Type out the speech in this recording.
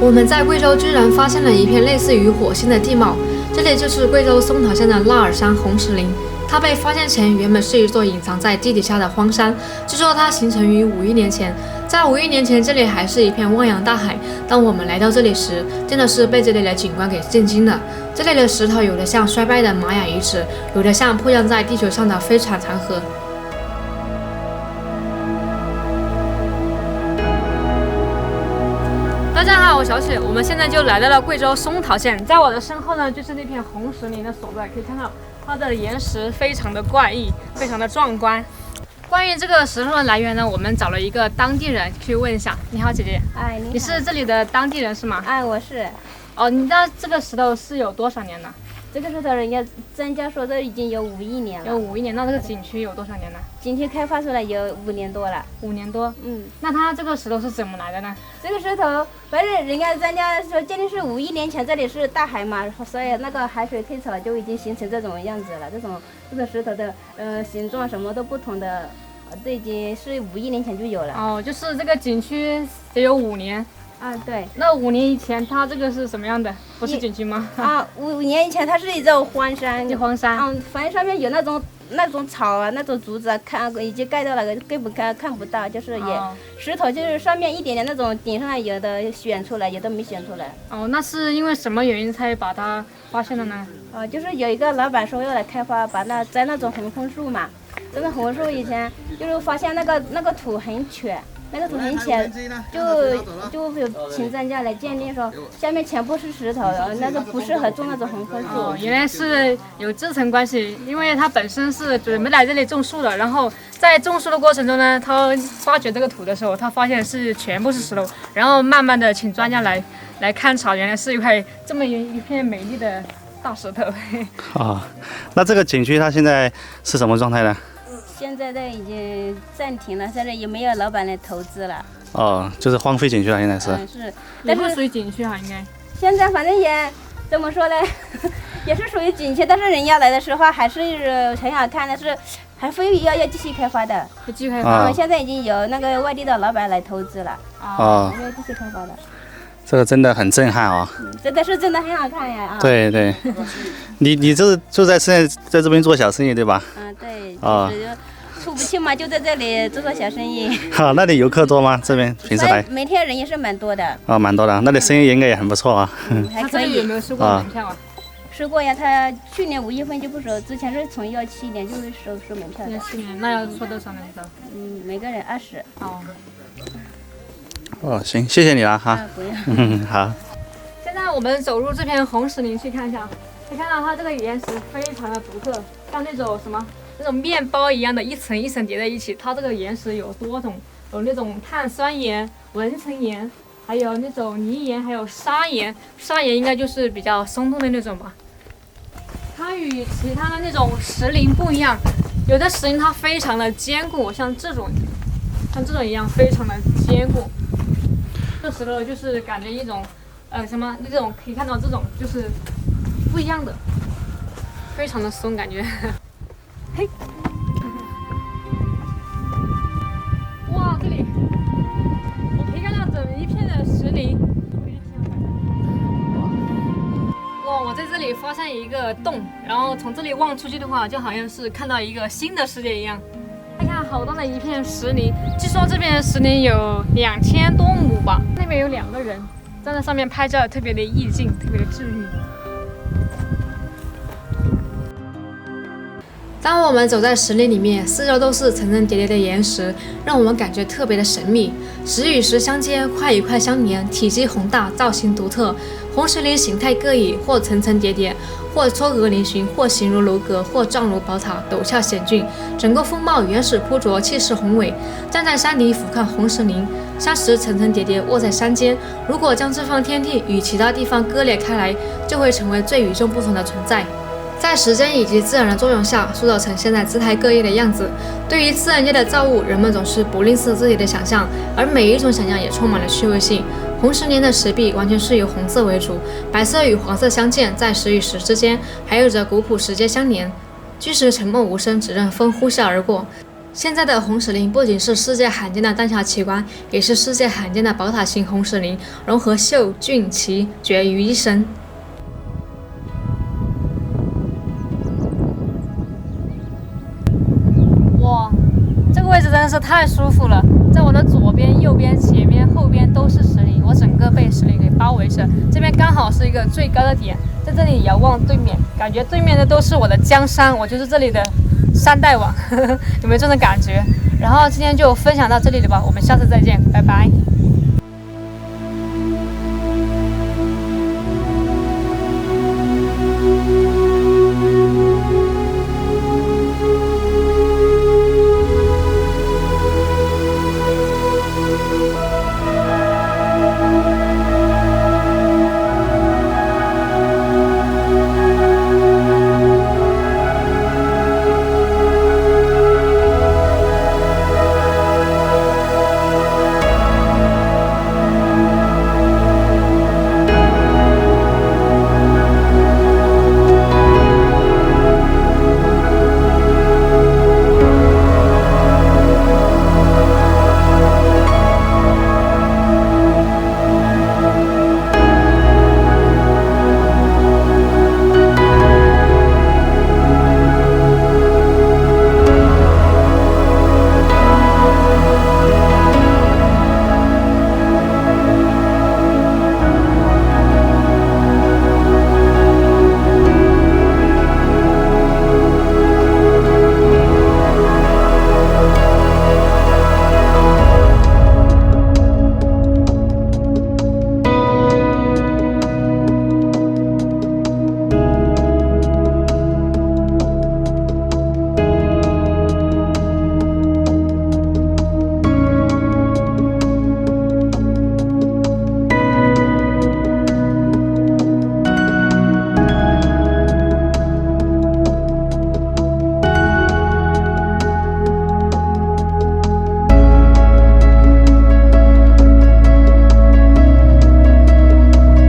我们在贵州居然发现了一片类似于火星的地貌，这里就是贵州松桃县的腊尔山红石林。它被发现前原本是一座隐藏在地底下的荒山，据说它形成于5亿年前。在5亿年前，这里还是一片汪洋大海。当我们来到这里时，真的是被这里的景观给震惊了。这里的石头有的像衰败的玛雅遗址，有的像破扬在地球上的飞船残骸。大家好，我小雪，我们现在就来到了贵州松桃县，在我的身后呢，就是那片红石林的所在，可以看到它的岩石非常的怪异，非常的壮观。关于这个石头的来源呢，我们找了一个当地人去问一下。你好，姐姐。哎，你是这里的当地人是吗？哎，我是。哦，你知道这个石头是有多少年了？这个石头人家专家说这已经有5亿年了。有5亿年，那这个景区有多少年了？景区开发出来有5年多了。5年多。那它这个石头是怎么来的呢？这个石头，反正人家专家说鉴定是5亿年前这里是大海嘛，所以那个海水退潮就已经形成这种样子了。这种石头的形状什么都不同的，这已经是5亿年前就有了。哦，就是这个景区得有5年。啊，对。那5年以前，它这个是什么样的？不是景区吗？啊，5年以前它是一座荒山。荒山。反正上面有那种草啊，那种竹子啊，已经盖到了，根本看不到，就是石头，就是上面一点点那种，顶上有的选出来，有的没选出来。哦，那是因为什么原因才把它发现的呢？就是有一个老板说要来开发，栽那种红枫树嘛。这个红树以前就是发现那个土很浅。那个土很浅，就有请专家来鉴定说下面全部是石头，那个不适合种那种红枫树。原来是有这层关系，因为他本身是准备来这里种树的，然后在种树的过程中呢，他发掘这个土的时候，他发现是全部是石头，然后慢慢的请专家来勘察，原来是一块这么一片美丽的大石头。那这个景区它现在是什么状态呢？现在都已经暂停了，现在也没有老板来投资了。就是荒废景区了，现在是。是，但是属于景区应该。现在反正也怎么说呢，也是属于景区，但是人家来的时候还是很好看的，是还非要继续开发的。继续开发。现在已经有那个外地的老板来投资了。要继续开发的。这个真的很震撼啊！真的很好看呀！对对，你就在现在在这边做小生意对吧？对。就是出不去嘛，就在这里做小生意。那里游客多吗？这边平时来？每天人也是蛮多的。蛮多的，那里生意应该也很不错啊。还可以。有没有收过门票啊？收过呀，他去年5月份就不收，之前是从17年就会收门票的。17年，那要收多少呢？每个人20。行，谢谢你了哈。不用。好。现在我们走入这片红石林去看一下，可以看到它这个岩石非常的独特，像那种面包一样的一层一层叠在一起。它这个岩石有多种，有那种碳酸盐、纹层岩，还有那种泥岩，还有砂岩。砂岩应该就是比较松动的那种吧。它与其他的那种石林不一样，有的石林它非常的坚固，像这种一样非常的坚固。这石头就是感觉一种，这种可以看到这种就是不一样的，非常的松感觉。嘿，哇，这里我可以看到整一片的石林。哇，我在这里发现一个洞，然后从这里望出去的话，就好像是看到一个新的世界一样。看看好大的一片石林，据说这边石林有2000多亩吧。那边有2个人站在上面拍照，特别的意境，特别的治愈。当我们走在石林里面，四周都是层层叠叠的岩石，让我们感觉特别的神秘。石与石相接，块与块相连，体积宏大，造型独特。红石林形态各异，或层层叠叠，或嵯峨嶙峋，或形如楼阁，或状如宝塔，陡峭险峻，整个风貌原始铺着，气势宏伟。站在山顶俯瞰红石林，山石层层叠叠，卧在山间。如果将这方天地与其他地方割裂开来，就会成为最与众不同的存在。在时间以及自然的作用下，塑造成现在姿态各异的样子。对于自然界的造物，人们总是不吝啬自己的想象，而每一种想象也充满了趣味性。红石林的石壁完全是以红色为主，白色与黄色相间，在石与石之间还有着古朴石阶相连。巨石沉默无声，只任风呼啸而过。现在的红石林不仅是世界罕见的丹霞奇观，也是世界罕见的宝塔型红石林，融合秀、峻、奇、绝于一身。哇，这个位置真的是太舒服了，在我的左边、右边、前面、后边都是石林，我整个被石林给包围着。这边刚好是一个最高的点，在这里遥望对面，感觉对面的都是我的江山，我就是这里的山大王，有没有这种感觉？然后今天就分享到这里了吧，我们下次再见，拜拜。